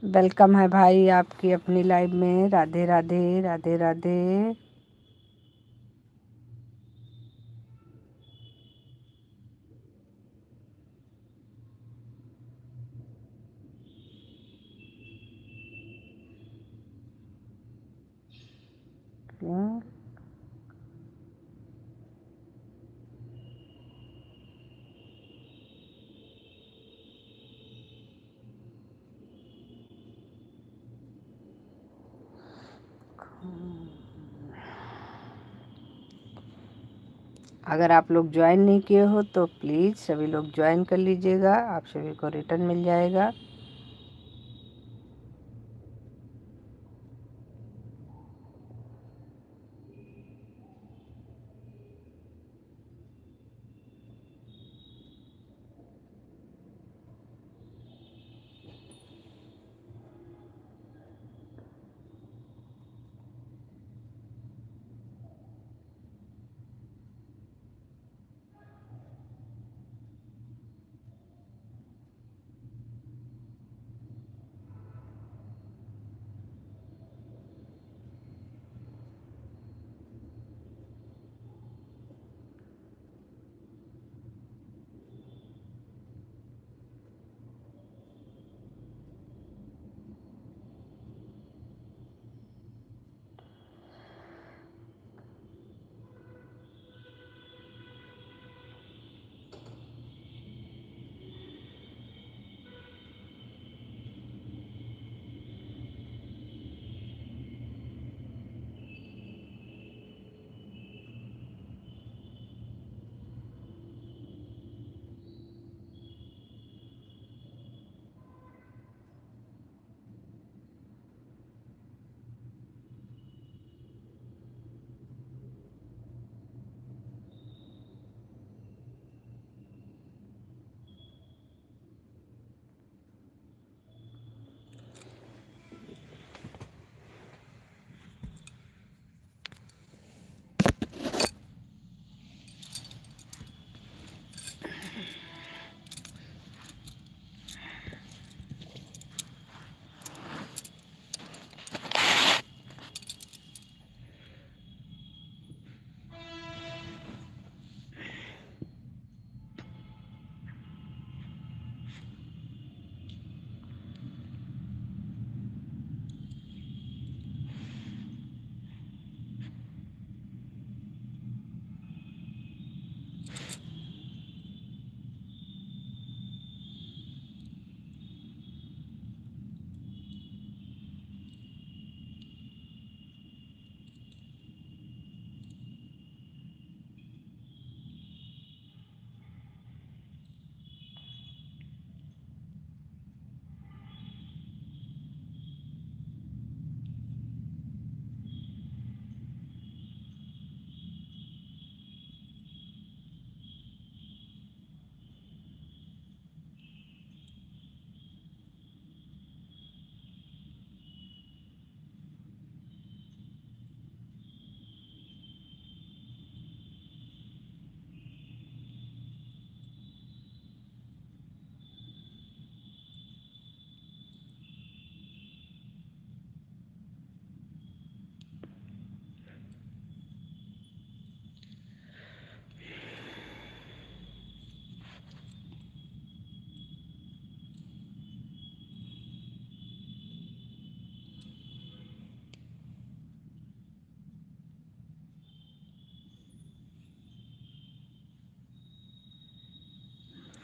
Welcome है भाई आपकी अपनी लाइव में। राधे राधे राधे राधे। क्यों? अगर आप लोग ज्वाइन नहीं किए हो तो प्लीज़ सभी लोग ज्वाइन कर लीजिएगा, आप सभी को रिटर्न मिल जाएगा।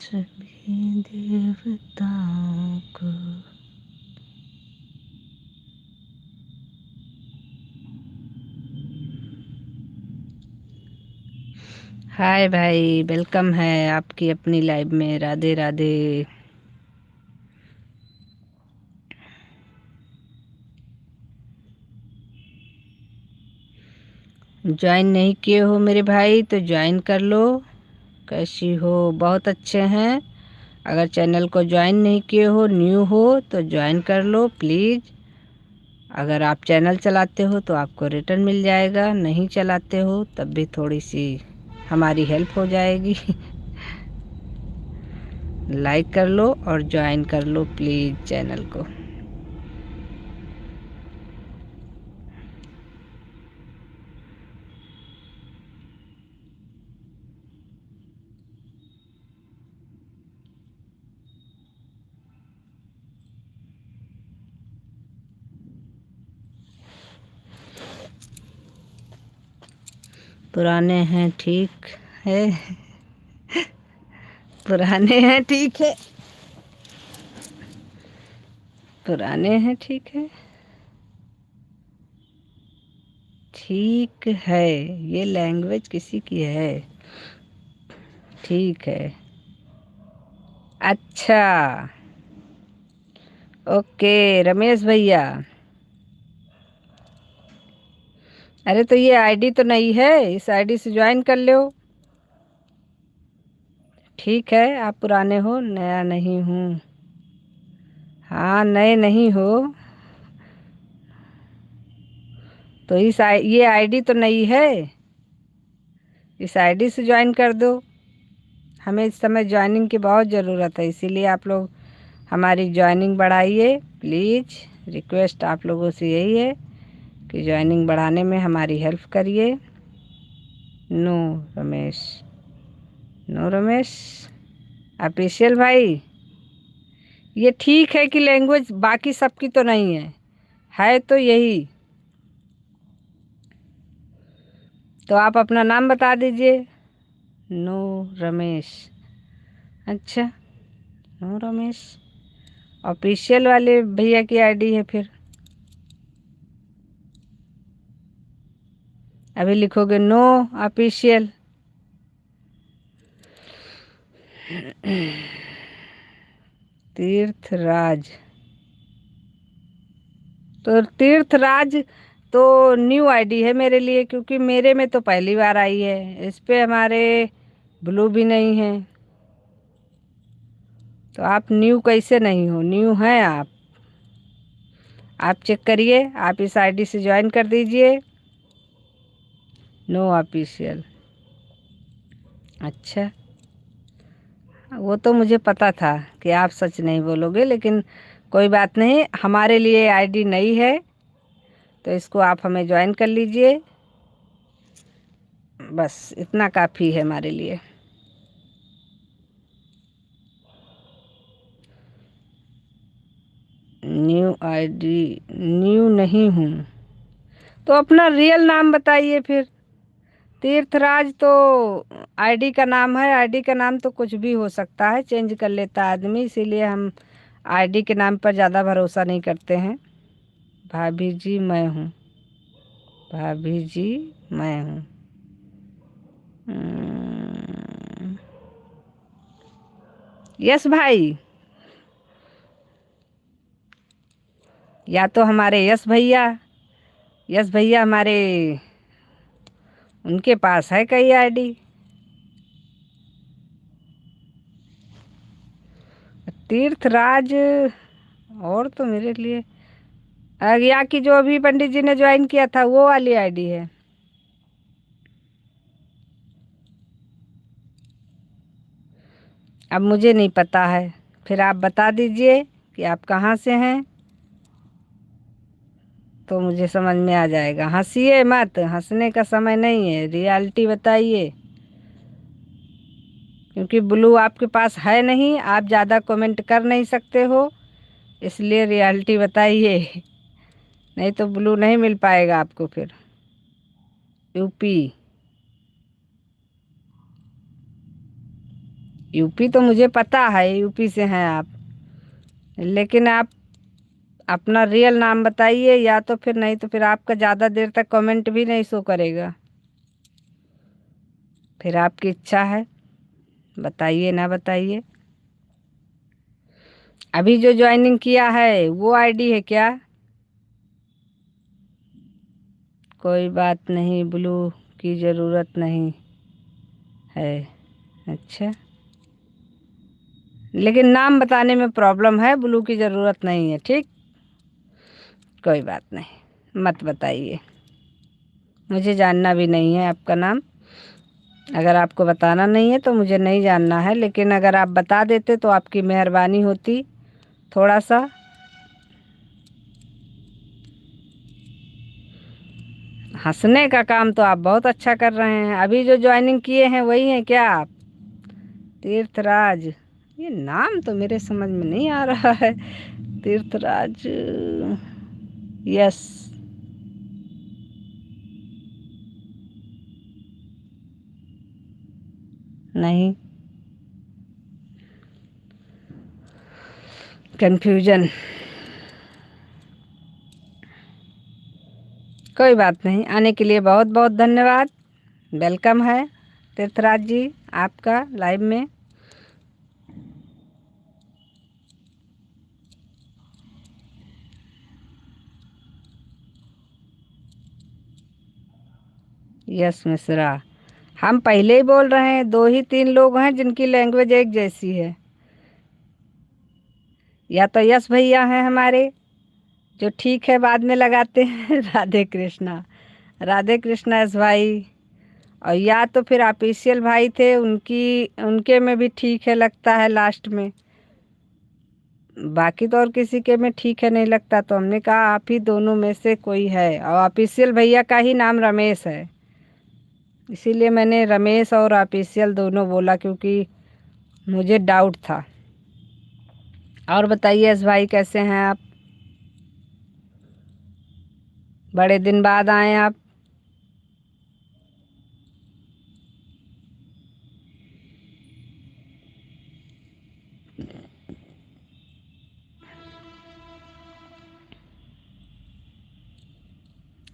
सभी देवताओं को हाय भाई, वेलकम है आपकी अपनी लाइव में। राधे राधे। ज्वाइन नहीं किए हो मेरे भाई तो ज्वाइन कर लो। कैसी हो? बहुत अच्छे हैं। अगर चैनल को ज्वाइन नहीं किए हो, न्यू हो, तो ज्वाइन कर लो प्लीज़। अगर आप चैनल चलाते हो तो आपको रिटर्न मिल जाएगा, नहीं चलाते हो तब भी थोड़ी सी हमारी हेल्प हो जाएगी। लाइक कर लो और ज्वाइन कर लो प्लीज़ चैनल को। पुराने हैं ठीक है। पुराने हैं ठीक है। पुराने हैं ठीक है। ठीक है, ये लैंग्वेज किसी की है। ठीक है। अच्छा। ओके रमेश भैया। अरे तो ये आईडी तो नहीं है, इस आईडी से ज्वाइन कर लो। ठीक है, आप पुराने हो, नया नहीं हूँ। हाँ, नए नहीं हो तो ये आईडी तो नई है, इस आईडी से ज्वाइन कर दो। हमें इस समय ज्वाइनिंग की बहुत ज़रूरत है, इसीलिए आप लोग हमारी ज्वाइनिंग बढ़ाइए प्लीज़। रिक्वेस्ट आप लोगों से यही है कि ज्वाइनिंग बढ़ाने में हमारी हेल्प करिए। No Ramesh, no Ramesh. Official भाई, ये ठीक है कि लैंग्वेज बाकी सबकी तो नहीं है तो यही। तो आप अपना नाम बता दीजिए। नो रमेश। अच्छा, नो रमेश। ऑफिशियल वाले भैया की आईडी है फिर। अभी लिखोगे नो ऑफिशियल। तीर्थराज। तो तीर्थराज तो न्यू आईडी है मेरे लिए, क्योंकि मेरे में तो पहली बार आई है, इस पे हमारे ब्लू भी नहीं है। तो आप न्यू कैसे नहीं हो, न्यू हैं आप चेक करिए, आप इस आईडी से ज्वाइन कर दीजिए। No official. अच्छा, वो तो मुझे पता था कि आप सच नहीं बोलोगे, लेकिन कोई बात नहीं, हमारे लिए आईडी नई है तो इसको आप हमें ज्वाइन कर लीजिए। बस इतना काफ़ी है हमारे लिए। न्यू आईडी, न्यू नहीं हूँ तो अपना रियल नाम बताइए फिर। तीर्थराज तो आईडी का नाम है, आईडी का नाम तो कुछ भी हो सकता है, चेंज कर लेता है आदमी, इसीलिए हम आईडी के नाम पर ज़्यादा भरोसा नहीं करते हैं। भाभी जी मैं हूँ, भाभी जी मैं हूँ। यस भाई, या तो हमारे यस भैया हमारे, उनके पास है कई आईडी। तीर्थराज और तो मेरे लिए अगया की जो अभी पंडित जी ने ज्वाइन किया था वो वाली आईडी है। अब मुझे नहीं पता है, फिर आप बता दीजिए कि आप कहाँ से हैं तो मुझे समझ में आ जाएगा। हंसिए मत, हंसने का समय नहीं है, रियलिटी बताइए। क्योंकि ब्लू आपके पास है नहीं, आप ज़्यादा कमेंट कर नहीं सकते हो, इसलिए रियलिटी बताइए। नहीं तो ब्लू नहीं मिल पाएगा आपको फिर। यूपी, यूपी तो मुझे पता है, यूपी से हैं आप, लेकिन आप अपना रियल नाम बताइए, या तो फिर नहीं तो फिर आपका ज़्यादा देर तक कमेंट भी नहीं शो करेगा। फिर आपकी इच्छा है, बताइए ना बताइए। अभी जो ज्वाइनिंग किया है वो आईडी है क्या? कोई बात नहीं, ब्लू की ज़रूरत नहीं है। अच्छा, लेकिन नाम बताने में प्रॉब्लम है, ब्लू की ज़रूरत नहीं है, ठीक। कोई बात नहीं, मत बताइए, मुझे जानना भी नहीं है आपका नाम। अगर आपको बताना नहीं है तो मुझे नहीं जानना है, लेकिन अगर आप बता देते तो आपकी मेहरबानी होती थोड़ा सा। हंसने का काम तो आप बहुत अच्छा कर रहे हैं। अभी जो ज्वाइनिंग किए हैं वही हैं क्या आप? तीर्थराज, ये नाम तो मेरे समझ में नहीं आ रहा है। तीर्थराज, यस। नहीं, कंफ्यूजन। कोई बात नहीं, आने के लिए बहुत बहुत धन्यवाद। वेलकम है तीर्थराज जी आपका लाइव में। यस मिश्रा, हम पहले ही बोल रहे हैं, 2 ही 3 लोग हैं जिनकी लैंग्वेज एक जैसी है। या तो यस भैया हैं हमारे, जो ठीक है बाद में लगाते हैं राधे कृष्णा, राधे कृष्णा यस भाई। और या तो फिर ऑफिशियल भाई थे, उनके में भी ठीक है लगता है लास्ट में। बाकी तो और किसी के में ठीक है नहीं लगता, तो हमने कहा आप ही दोनों में से कोई है। और ऑफिशियल भैया का ही नाम रमेश है, इसीलिए मैंने रमेश और ऑफिशियल दोनों बोला, क्योंकि मुझे डाउट था। और बताइए यस भाई, कैसे हैं आप? बड़े दिन बाद आए आप।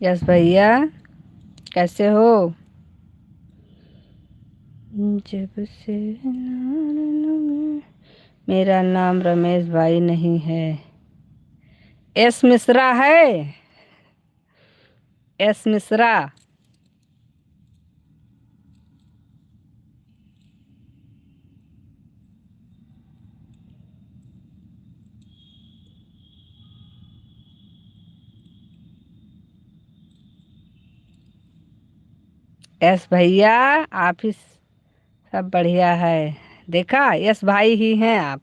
यस भैया, कैसे हो? जब से मेरा नाम रमेश भाई नहीं है, एस मिश्रा है। एस मिश्रा। एस भैया, आप ही सब बढ़िया है। देखा, यस भाई ही हैं आप।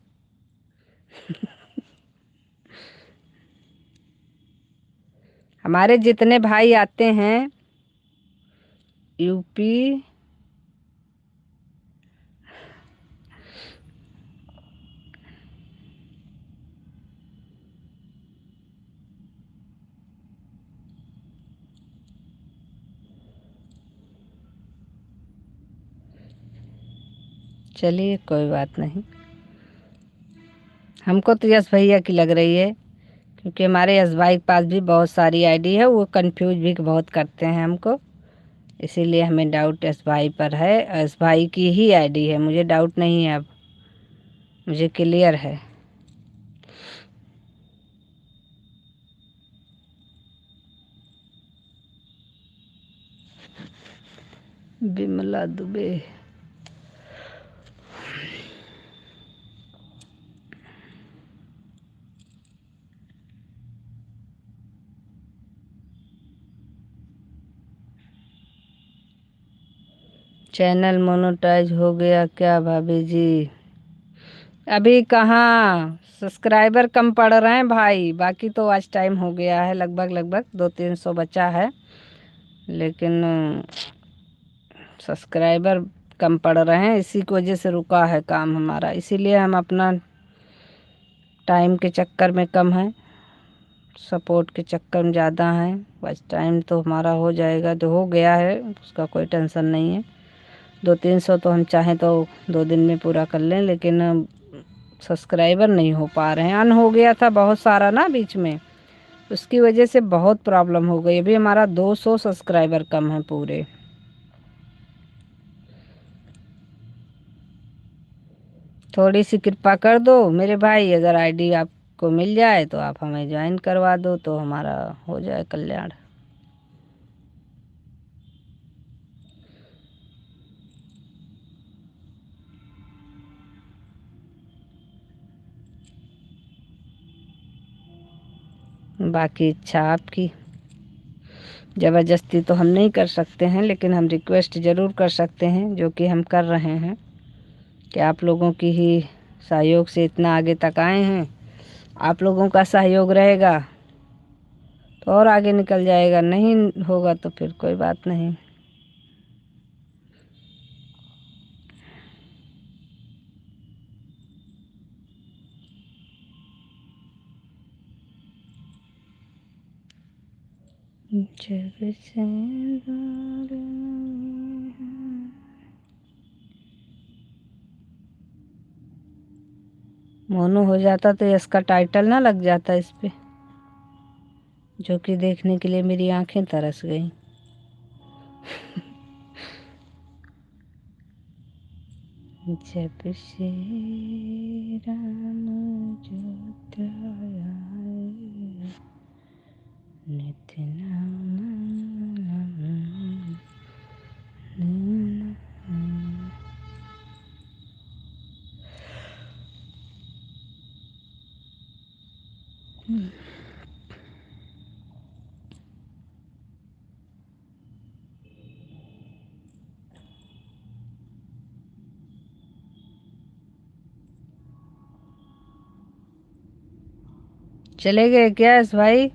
हमारे जितने भाई आते हैं यूपी, चलिए कोई बात नहीं, हमको तो यस भैया की लग रही है, क्योंकि हमारे यस भाई के पास भी बहुत सारी आईडी है, वो कंफ्यूज भी बहुत करते हैं हमको। इसीलिए हमें डाउट एस भाई पर है, एस भाई की ही आईडी है, मुझे डाउट नहीं है, अब मुझे क्लियर है। बिमला दुबे। चैनल मोनेटाइज हो गया क्या भाभी जी? अभी कहाँ, सब्सक्राइबर कम पड़ रहे हैं भाई, बाकी तो आज टाइम हो गया है, लगभग लगभग 200-300 बचा है, लेकिन सब्सक्राइबर कम पड़ रहे हैं, इसी की वजह से रुका है काम हमारा। इसीलिए हम अपना टाइम के चक्कर में कम है, सपोर्ट के चक्कर में ज़्यादा हैं। बस टाइम तो हमारा हो जाएगा, जो हो गया है उसका कोई टेंशन नहीं है। 200-300 तो हम चाहें तो 2 दिन में पूरा कर लें, लेकिन सब्सक्राइबर नहीं हो पा रहे हैं। अन हो गया था बहुत सारा ना बीच में, उसकी वजह से बहुत प्रॉब्लम हो गई। अभी हमारा 200 सब्सक्राइबर कम है पूरे। थोड़ी सी कृपा कर दो मेरे भाई, अगर आईडी आपको मिल जाए तो आप हमें ज्वाइन करवा दो, तो हमारा हो जाए कल्याण। बाकी इच्छा आपकी, ज़बरदस्ती तो हम नहीं कर सकते हैं, लेकिन हम रिक्वेस्ट ज़रूर कर सकते हैं, जो कि हम कर रहे हैं, कि आप लोगों की ही सहयोग से इतना आगे तक आए हैं। आप लोगों का सहयोग रहेगा तो और आगे निकल जाएगा, नहीं होगा तो फिर कोई बात नहीं। जब से मोनू हो जाता तो इसका टाइटल ना लग जाता इस पे, जो कि देखने के लिए मेरी आंखें तरस गईं। जब से राम अयोध्या आए, नित नाम चले गए क्या इस भाई?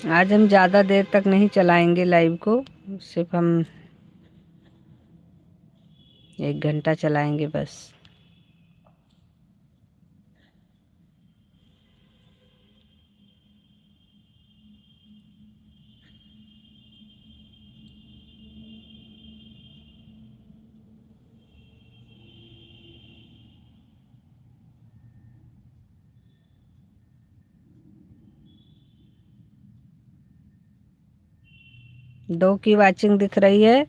आज हम ज़्यादा देर तक नहीं चलाएंगे लाइव को, सिर्फ हम 1 घंटा चलाएंगे बस। दो की वाचिंग दिख रही है।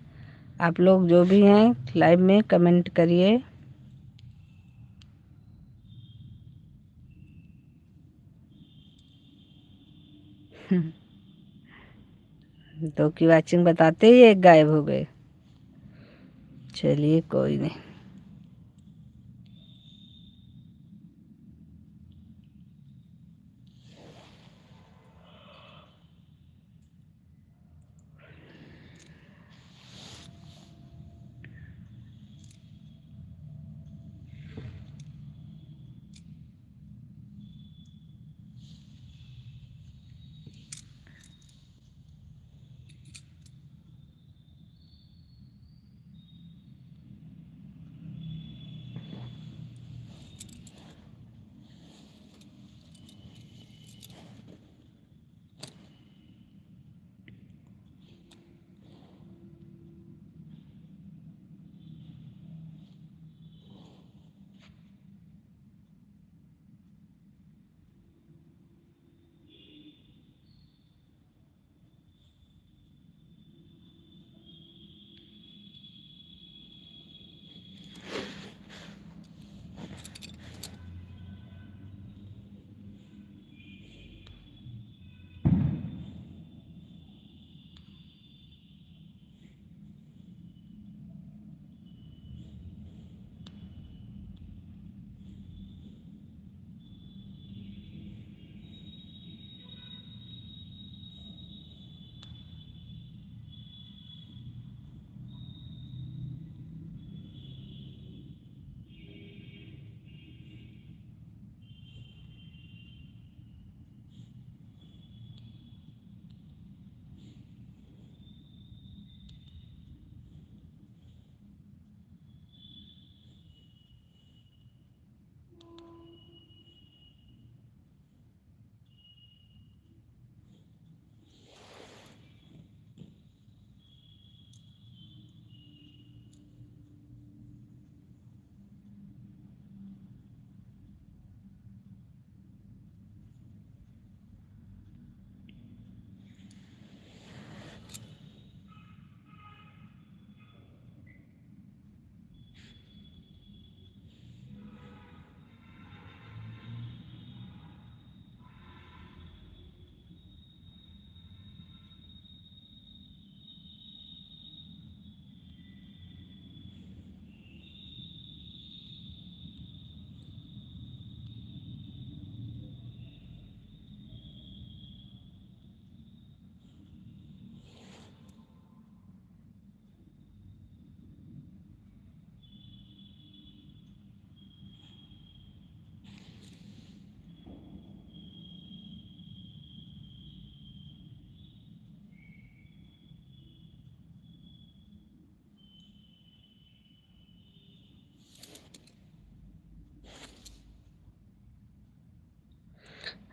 आप लोग जो भी हैं लाइव में कमेंट करिए। दो की वाचिंग बताते ही एक गायब हो गए। चलिए कोई नहीं।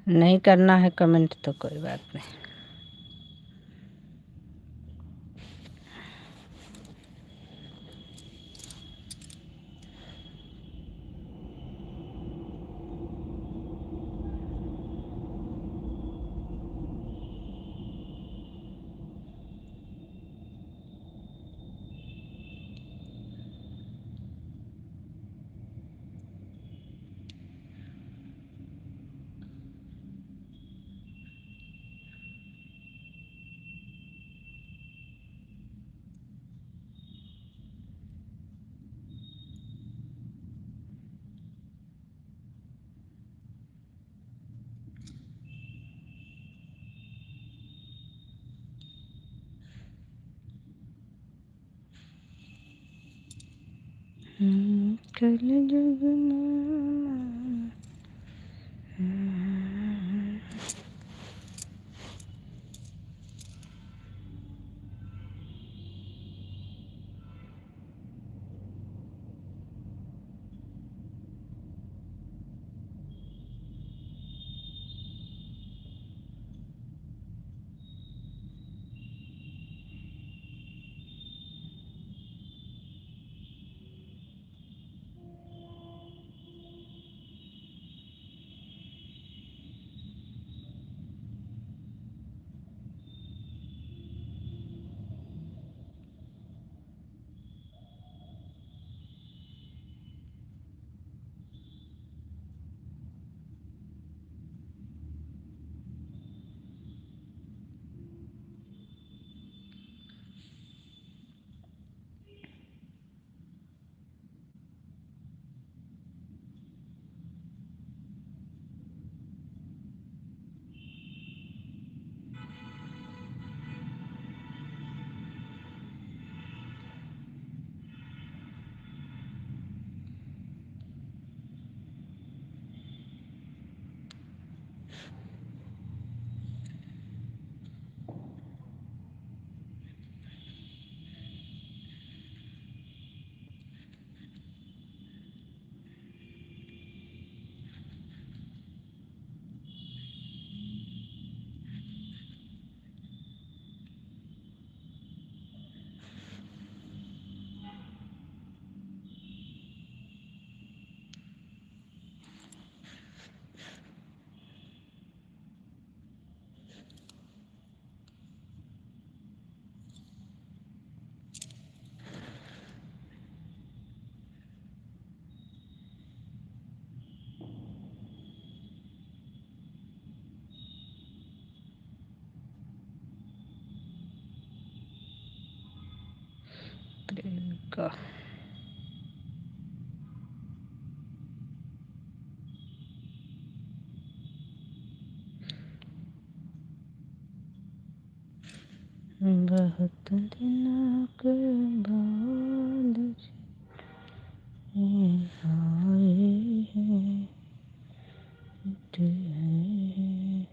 नहीं करना है कमेंट तो कोई बात नहीं। कल जगना प्रियंका बहुत दिनों के बाद आए हैं हैं।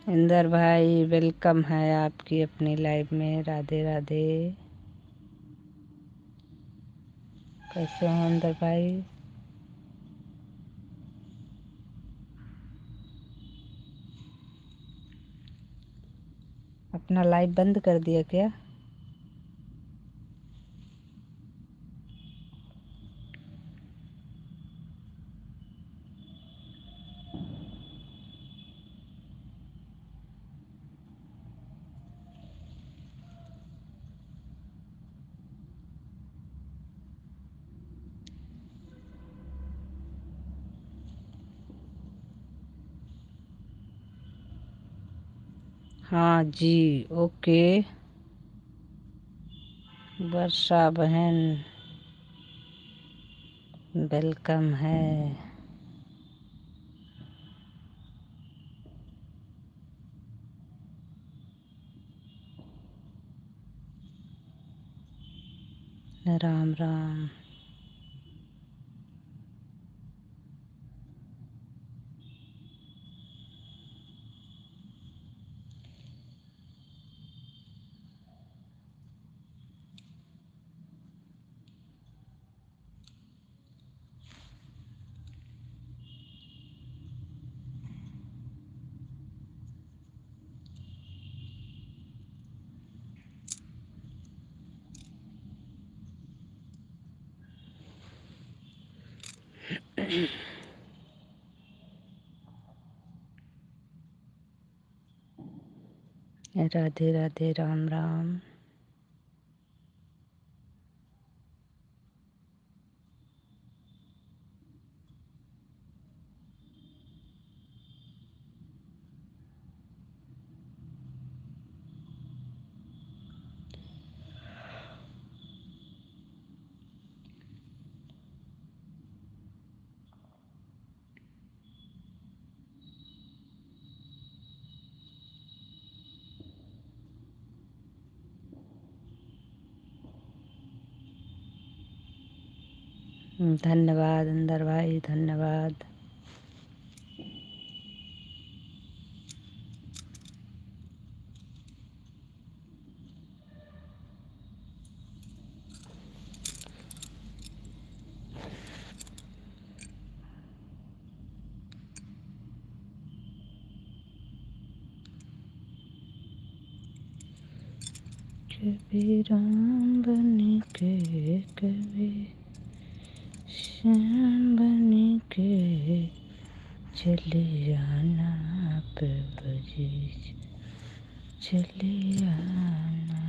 इंदर भाई वेलकम है आपकी अपनी लाइव में। राधे राधे। कैसे हो इंदर भाई? अपना लाइव बंद कर दिया क्या? हाँ जी, ओके। वर्षा बहन वेलकम है। राम राम। राधे राधे। राम राम। धन्यवाद इंदर भाई, धन्यवाद। कभी राम बन के, कभी श्याम बन के चले आना, प्रभु जी चले आना।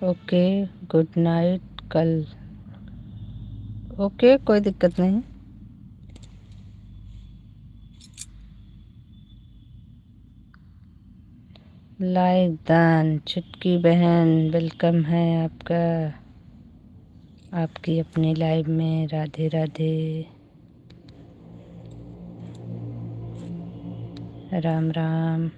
Okay, good night. कल ओके, कोई दिक्कत नहीं। लाइक दान चुटकी बहन वेलकम है आपका आपकी अपनी लाइव में। राधे राधे। राम राम।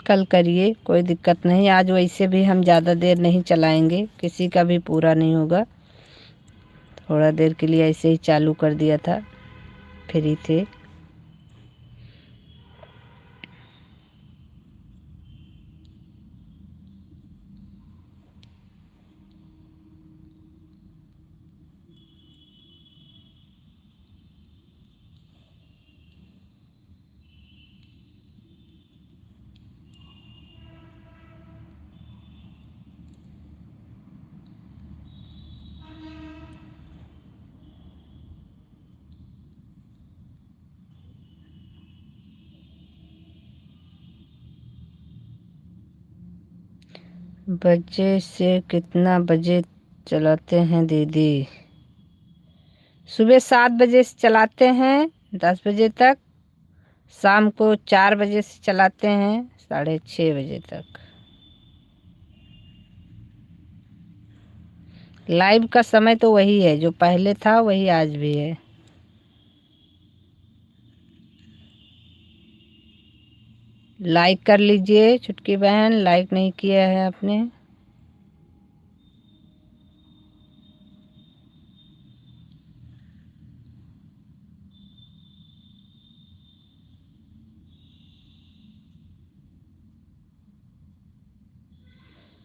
कल करिए, कोई दिक्कत नहीं। आज वैसे भी हम ज़्यादा देर नहीं चलाएंगे, किसी का भी पूरा नहीं होगा। थोड़ा देर के लिए ऐसे ही चालू कर दिया था, फ्री थे। बजे से कितना बजे चलाते हैं दीदी? सुबह 7 बजे से चलाते हैं 10 बजे तक। शाम को 4 बजे से चलाते हैं 6:30 बजे तक। लाइव का समय तो वही है जो पहले था, वही आज भी है। लाइक कर लीजिए छुटकी बहन, लाइक नहीं किया है आपने।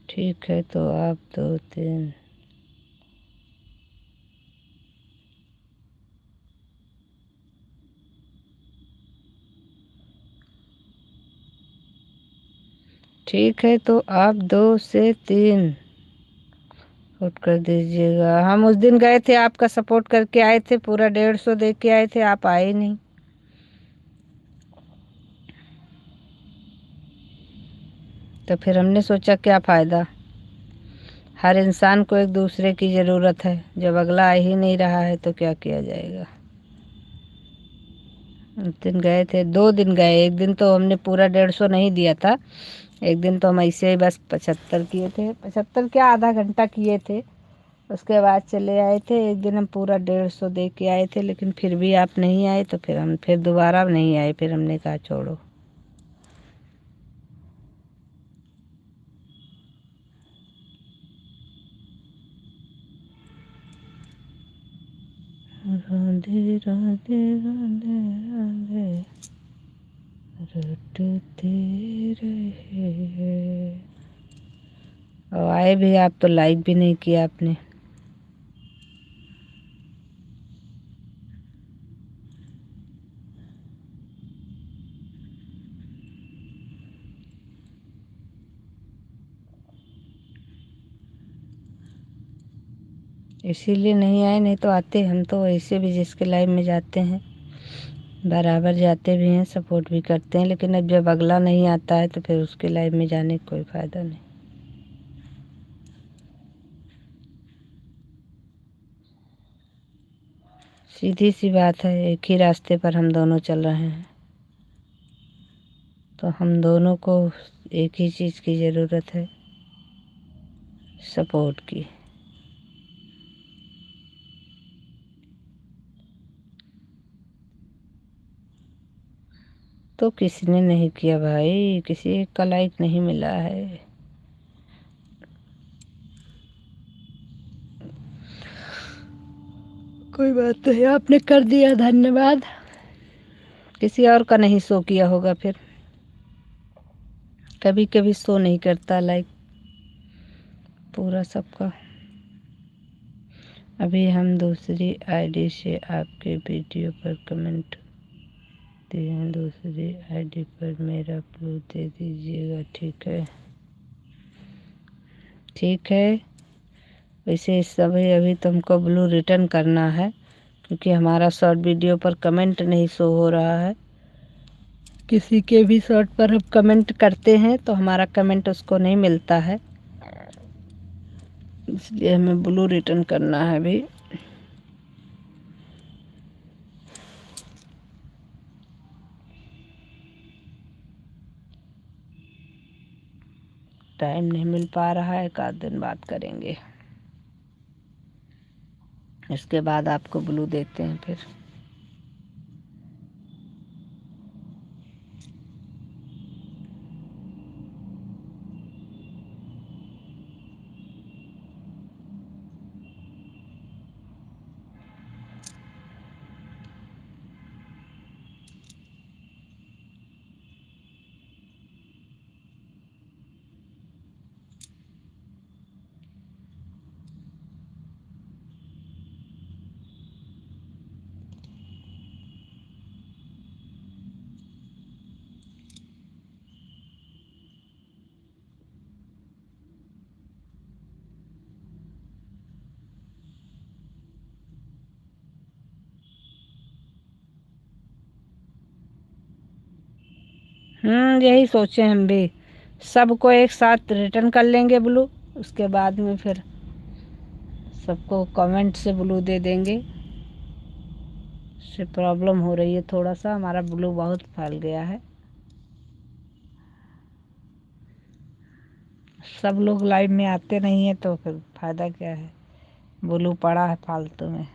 ठीक है तो आप 2 3 ठीक है तो आप 2 से 3 सपोर्ट कर दीजिएगा। हम उस दिन गए थे, आपका सपोर्ट करके आए थे, पूरा 150 दे के आए थे, आप आए नहीं। तो फिर हमने सोचा क्या फ़ायदा। हर इंसान को एक दूसरे की ज़रूरत है, जब अगला आ ही नहीं रहा है तो क्या किया जाएगा। उस दिन गए थे, 2 दिन गए, एक दिन तो हमने पूरा 150 नहीं दिया था, एक दिन तो हम ऐसे ही बस 75 किए थे, 75 क्या आधा घंटा किए थे, उसके बाद चले आए थे। एक दिन हम पूरा 150 दे के आए थे, लेकिन फिर भी आप नहीं आए, तो फिर हम फिर दोबारा नहीं आए, फिर हमने कहा छोड़ो। राधे राधे राधे राधे रटते रहे। और आए भी आप तो लाइक भी नहीं किया आपने। इसीलिए नहीं आए, नहीं तो आते। हम तो ऐसे भी जिसके लाइव में जाते हैं बराबर जाते भी हैं, सपोर्ट भी करते हैं, लेकिन अब जब अगला नहीं आता है तो फिर उसके लाइव में जाने का कोई फ़ायदा नहीं। सीधी सी बात है, एक ही रास्ते पर हम दोनों चल रहे हैं, तो हम दोनों को एक ही चीज़ की ज़रूरत है, सपोर्ट की। तो किसने नहीं किया भाई, किसी एक का लाइक नहीं मिला है। कोई बात नहीं, आपने कर दिया, धन्यवाद। किसी और का नहीं शो किया होगा, फिर कभी कभी शो नहीं करता लाइक पूरा सबका। अभी हम दूसरी आईडी से आपके वीडियो पर कमेंट दिए हैं, दूसरी आईडी पर मेरा ब्लू दे दीजिएगा। ठीक है, ठीक है। वैसे इस समय अभी तुमको ब्लू रिटर्न करना है, क्योंकि हमारा शॉर्ट वीडियो पर कमेंट नहीं शो हो रहा है। किसी के भी शॉर्ट पर हम कमेंट करते हैं तो हमारा कमेंट उसको नहीं मिलता है, इसलिए हमें ब्लू रिटर्न करना है अभी। टाइम नहीं मिल पा रहा है, एक आध दिन बात करेंगे, इसके बाद आपको ब्लू देते हैं फिर। यही सोचे हम भी, सबको एक साथ रिटर्न कर लेंगे ब्लू, उसके बाद में फिर सबको कमेंट से ब्लू दे देंगे। से प्रॉब्लम हो रही है थोड़ा सा, हमारा ब्लू बहुत फैल गया है, सब लोग लाइव में आते नहीं है, तो फिर फ़ायदा क्या है, ब्लू पड़ा है फालतू में।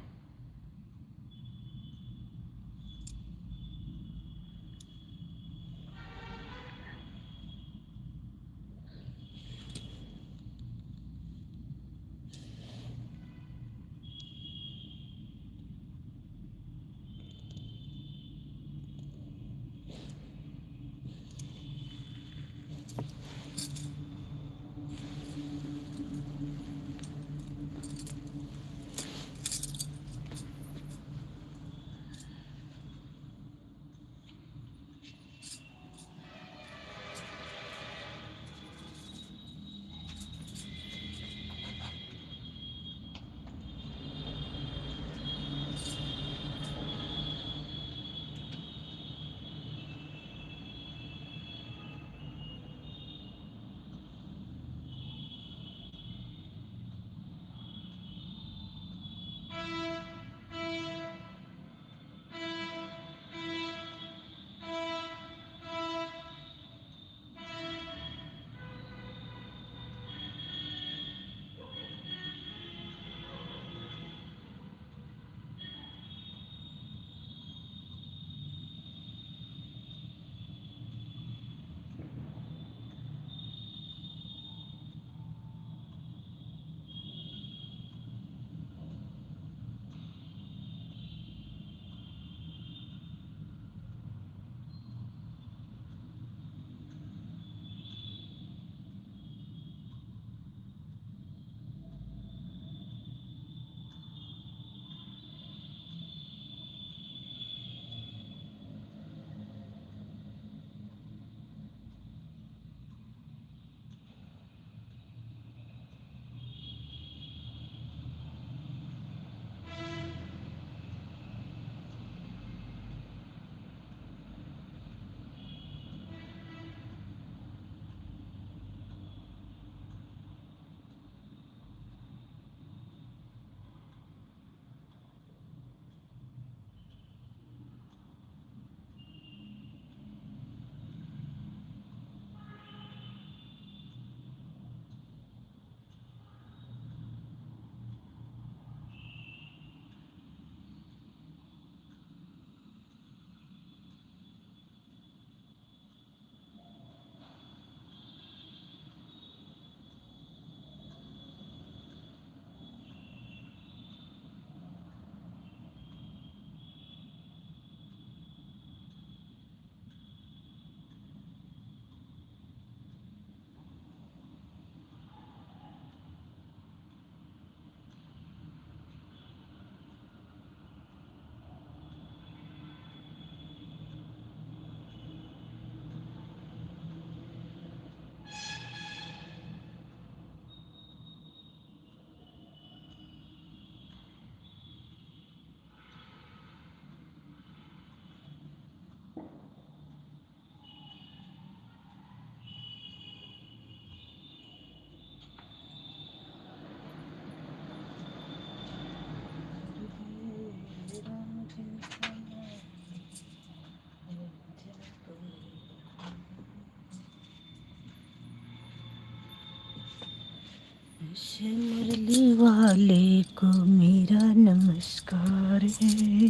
से मुरली वाले को मेरा नमस्कार है।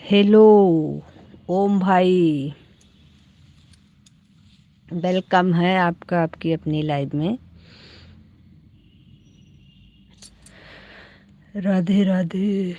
हेलो ओम भाई, वेलकम है आपका आपकी अपनी लाइव में। राधे राधे।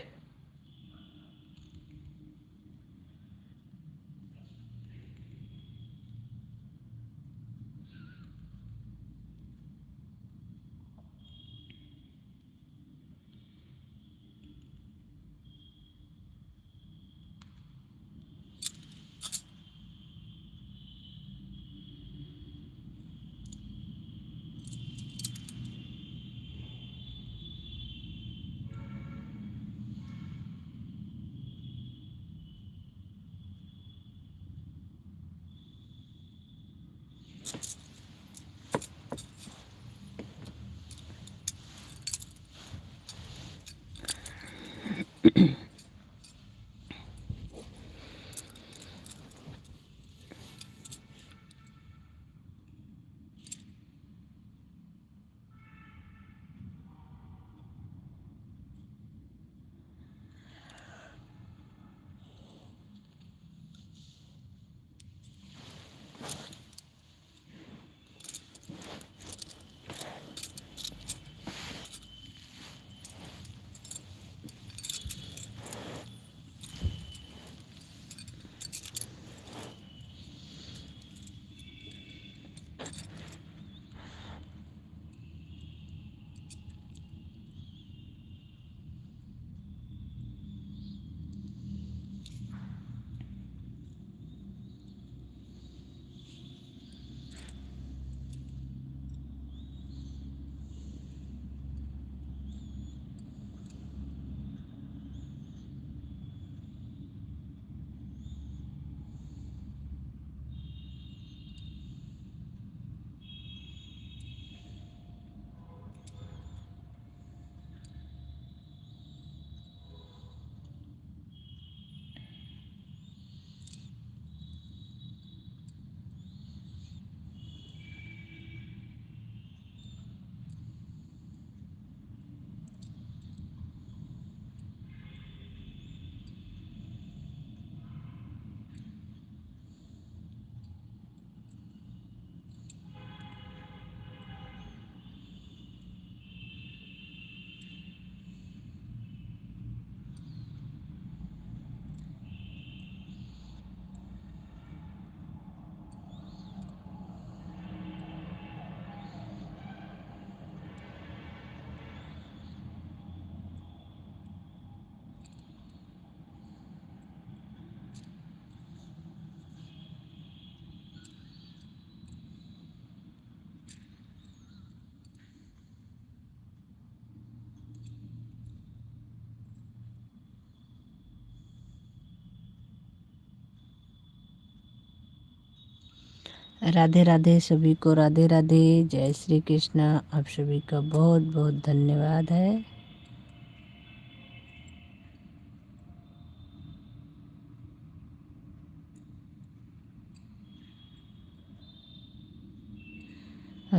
राधे राधे सभी को, राधे राधे, जय श्री कृष्ण। आप सभी का बहुत बहुत धन्यवाद है।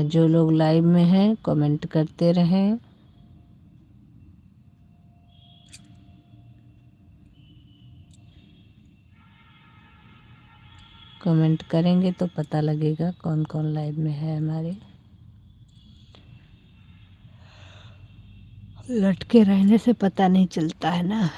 जो लोग लाइव में हैं कमेंट करते रहें। कमेंट करेंगे तो पता लगेगा कौन कौन लाइव में है हमारे। लटके रहने से पता नहीं चलता है ना।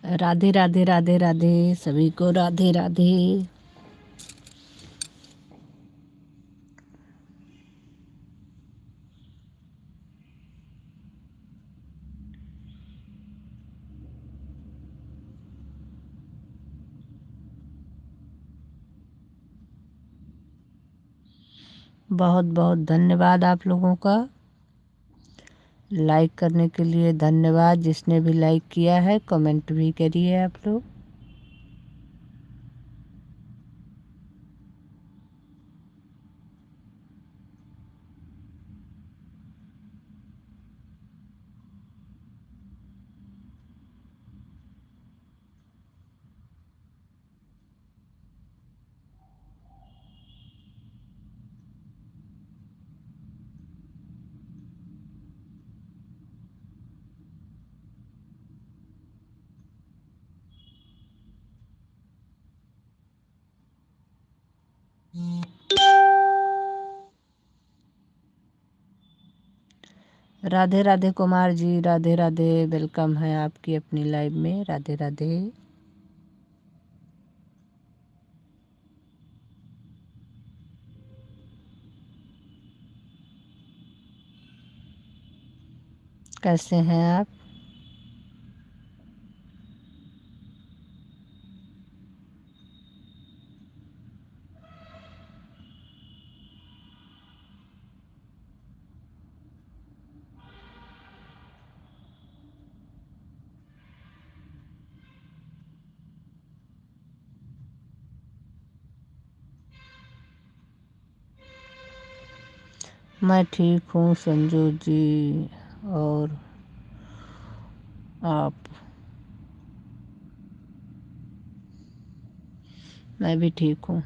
राधे राधे राधे राधे, सभी को राधे राधे। बहुत बहुत धन्यवाद आप लोगों का। लाइक करने के लिए धन्यवाद। जिसने भी लाइक किया है कमेंट भी करिए आप लोग। राधे राधे कुमार जी, राधे राधे। वेलकम है आपकी अपनी लाइव में। राधे राधे। कैसे हैं आप? मैं ठीक हूँ संजू जी। और आप? मैं भी ठीक हूँ।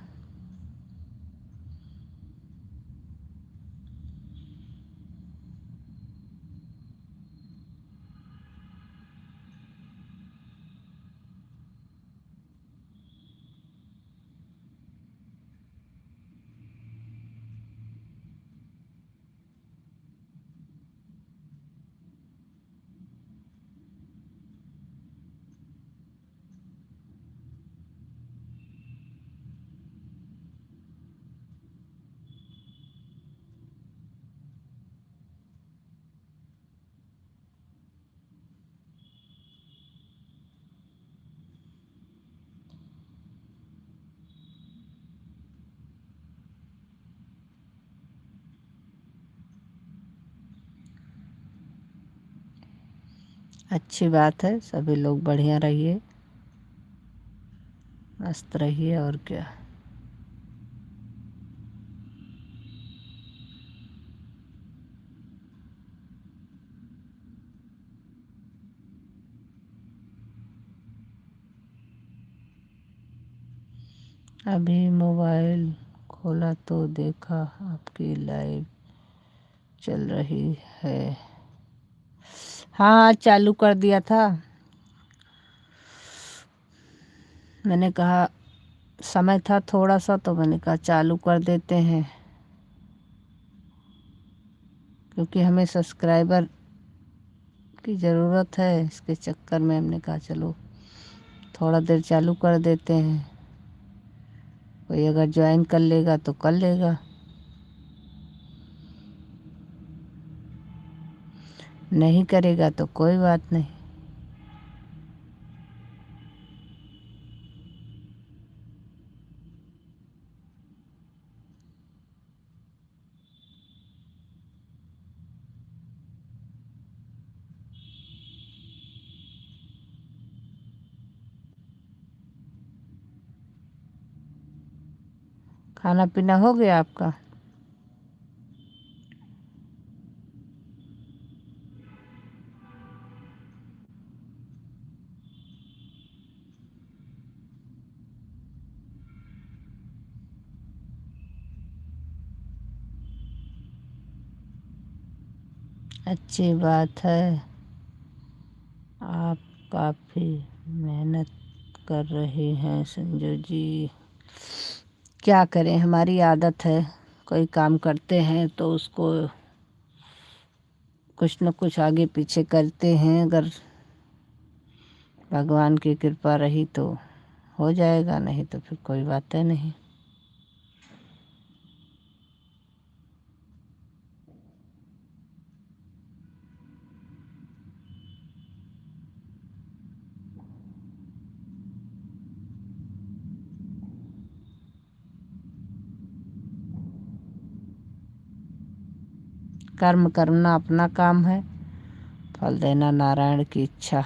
अच्छी बात है। सभी लोग बढ़िया रहिए, मस्त रहिए। और क्या। अभी मोबाइल खोला तो देखा आपकी लाइव चल रही है। हाँ, चालू कर दिया था। मैंने कहा समय था थोड़ा सा, तो मैंने कहा चालू कर देते हैं, क्योंकि हमें सब्सक्राइबर की ज़रूरत है। इसके चक्कर में हमने कहा चलो थोड़ा देर चालू कर देते हैं। कोई अगर ज्वाइन कर लेगा तो कर लेगा, नहीं करेगा तो कोई बात नहीं। खाना पीना हो गया आपका? अच्छी बात है। आप काफ़ी मेहनत कर रहे हैं संजू जी। क्या करें, हमारी आदत है। कोई काम करते हैं तो उसको कुछ न कुछ आगे पीछे करते हैं। अगर भगवान की कृपा रही तो हो जाएगा, नहीं तो फिर कोई बात है नहीं। कर्म करना अपना काम है, फल देना नारायण की इच्छा।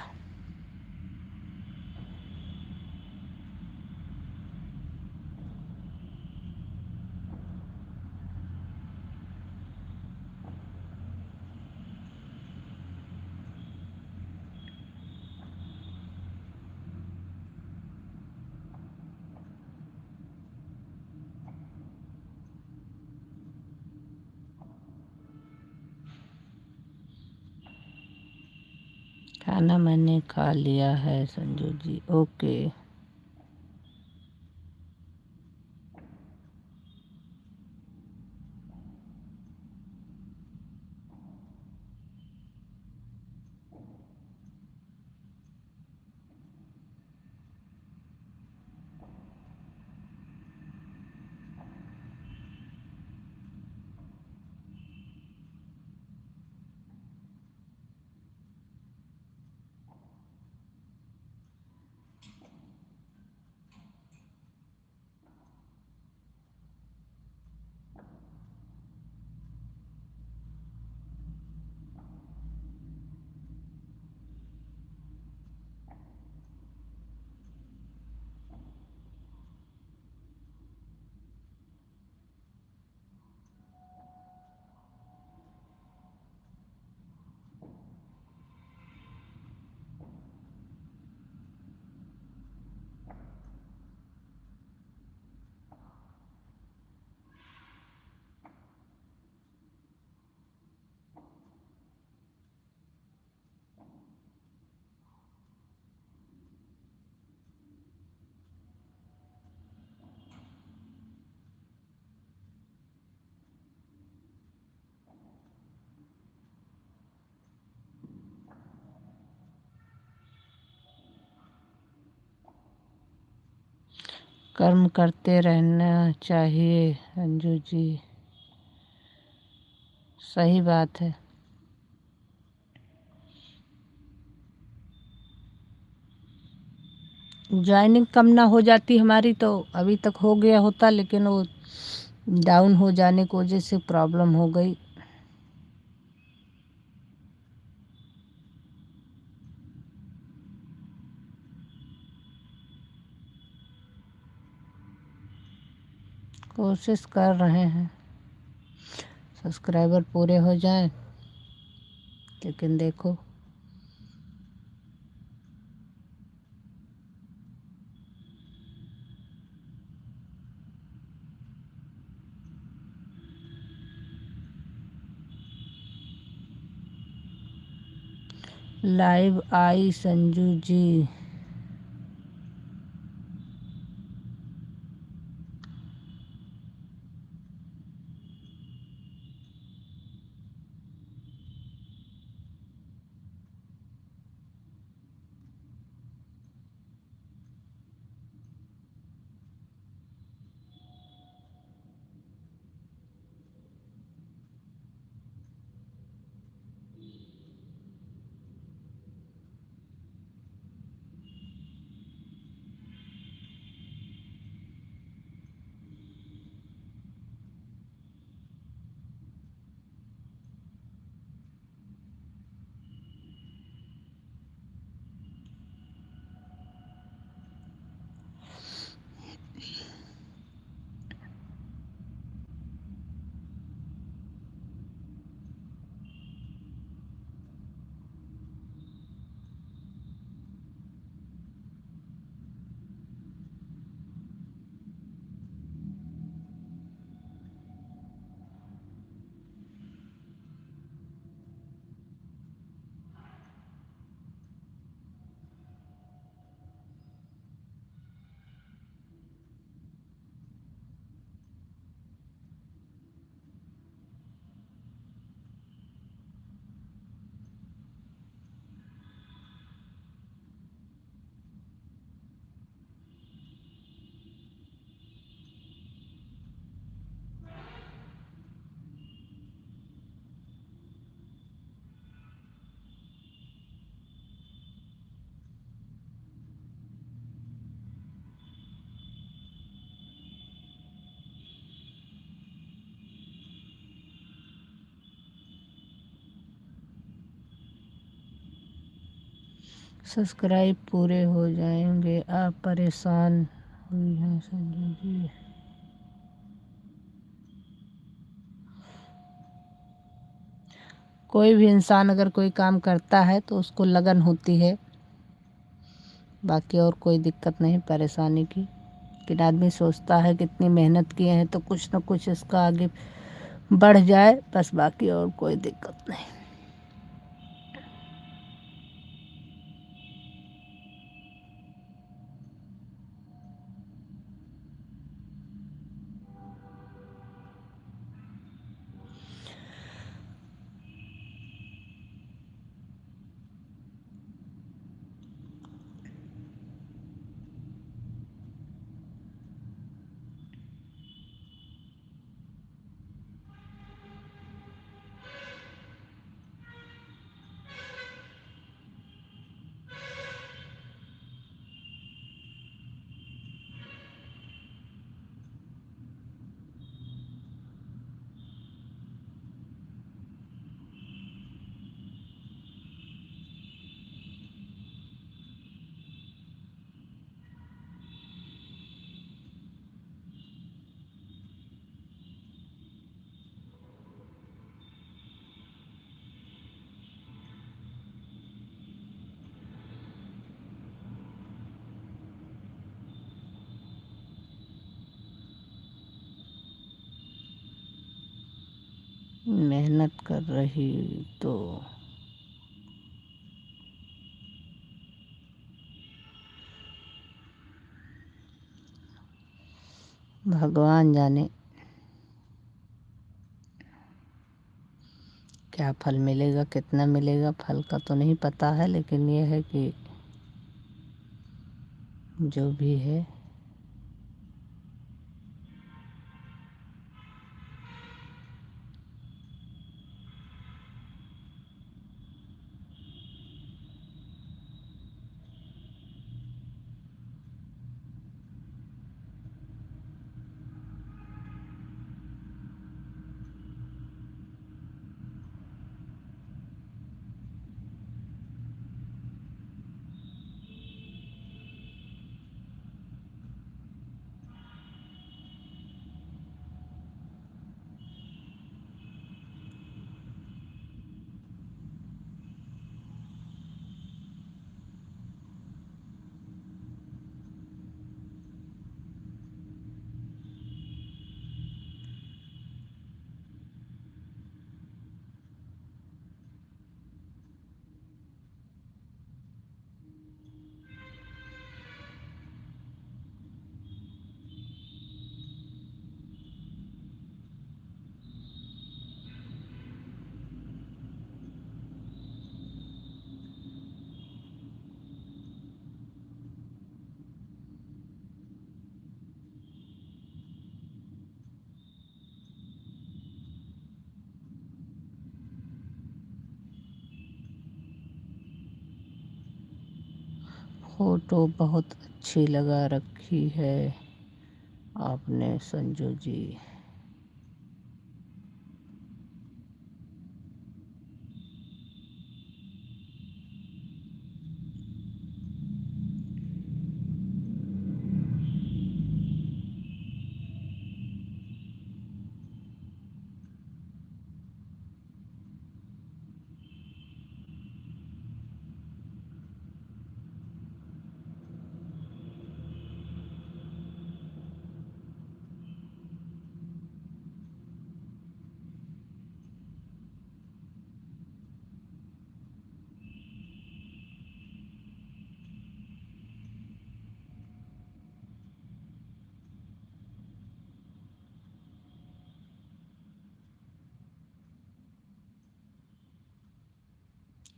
खाना मैंने खा लिया है संजू जी। ओके। कर्म करते रहना चाहिए अंजू जी, सही बात है। ज्वाइनिंग कम ना हो जाती हमारी तो अभी तक हो गया होता, लेकिन वो डाउन हो जाने की वजह से प्रॉब्लम हो गई। कोशिश कर रहे हैं सब्सक्राइबर पूरे हो जाएं, लेकिन देखो लाइव आई संजू जी। सब्सक्राइब पूरे हो जाएंगे। आप परेशान हुई हैं संजू जी। कोई भी इंसान अगर कोई काम करता है तो उसको लगन होती है, बाकी और कोई दिक्कत नहीं परेशानी की। लेकिन आदमी सोचता है कि इतनी मेहनत किए हैं तो कुछ न कुछ इसका आगे बढ़ जाए, बस बाकी और कोई दिक्कत नहीं। मेहनत कर रही तो भगवान जाने क्या फल मिलेगा, कितना मिलेगा, फल का तो नहीं पता है, लेकिन ये है कि जो भी है फोटो बहुत अच्छी लगा रखी है आपने संजू जी।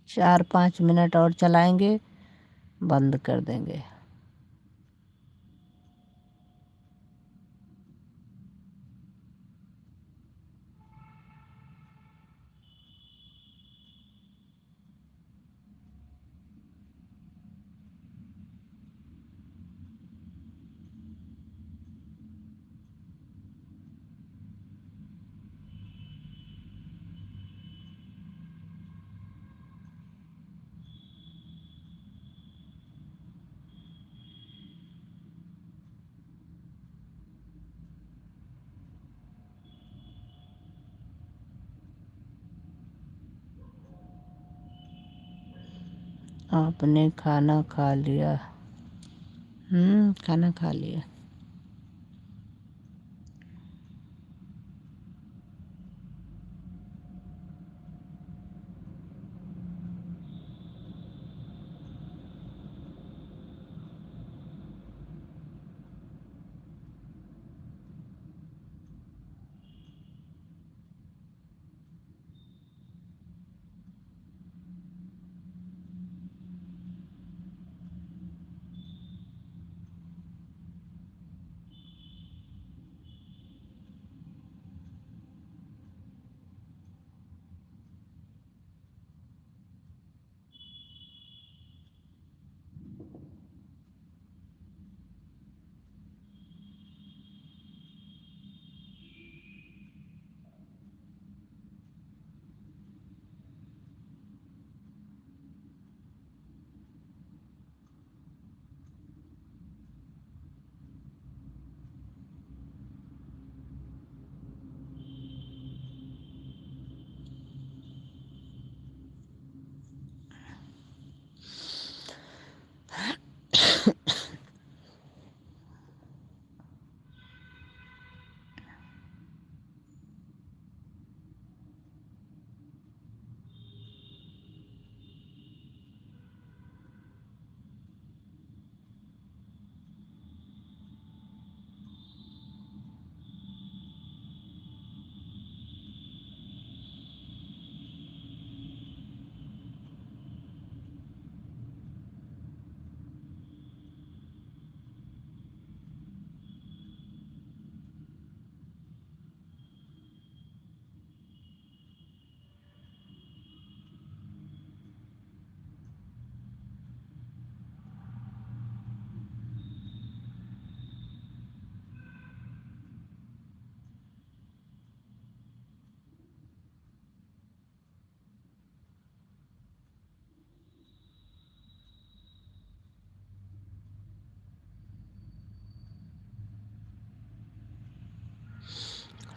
4-5 मिनट और चलाएंगे, बंद कर देंगे। आपने खाना खा लिया? खाना खा लिया।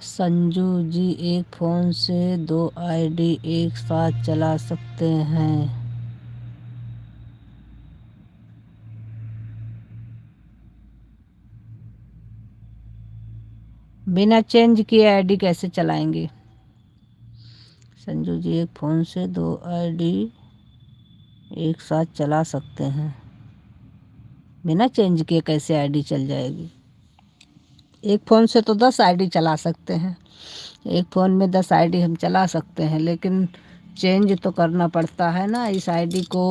संजू जी, एक फ़ोन से 2 आईडी एक साथ चला सकते हैं? बिना चेंज किए आईडी कैसे चलाएंगे? संजू जी, एक फ़ोन से 2 आईडी एक साथ चला सकते हैं? बिना चेंज किए कैसे आईडी चल जाएगी? एक फ़ोन से तो 10 आईडी चला सकते हैं। एक फ़ोन में 10 आईडी हम चला सकते हैं, लेकिन चेंज तो करना पड़ता है ना। इस आईडी को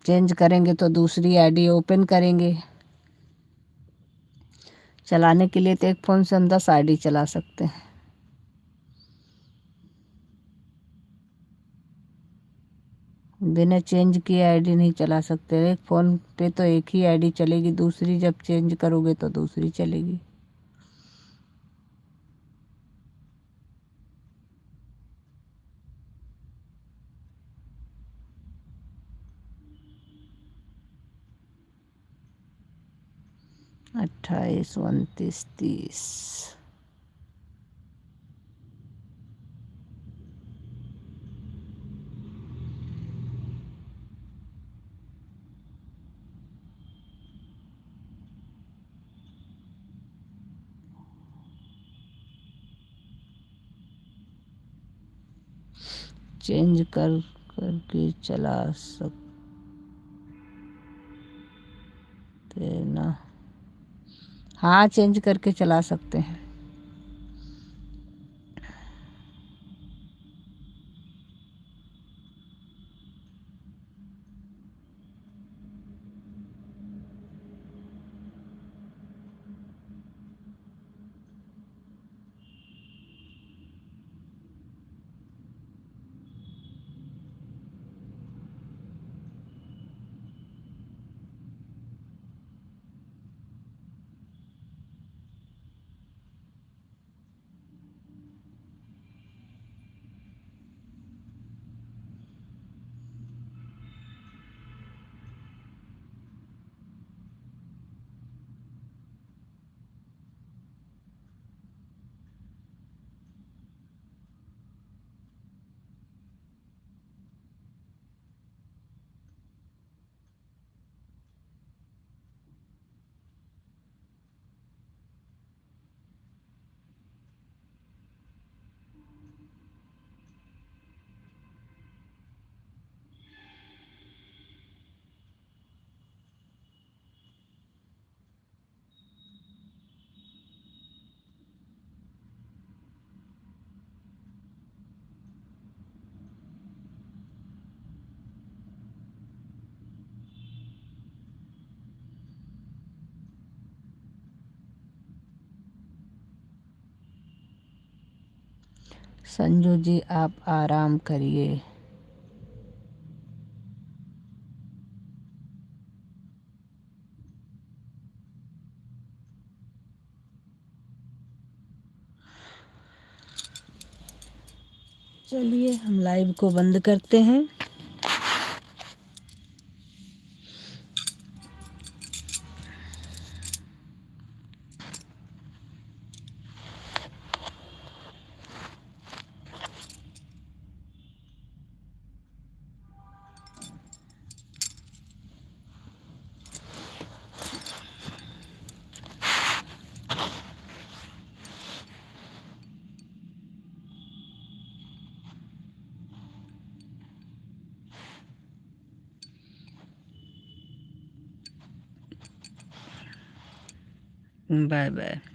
चेंज करेंगे तो दूसरी आईडी ओपन करेंगे। चलाने के लिए तो एक फ़ोन से हम 10 आईडी चला सकते हैं। बिना चेंज किए आईडी नहीं चला सकते। एक फ़ोन पे तो एक ही आईडी चलेगी, दूसरी जब चेंज करोगे तो दूसरी चलेगी। अट्ठाईस, 29, 30। चेंज करके चला सकते ना? हाँ, चेंज करके चला सकते हैं। संजू जी आप आराम करिए। चलिए हम लाइव को बंद करते हैं। Bye bye.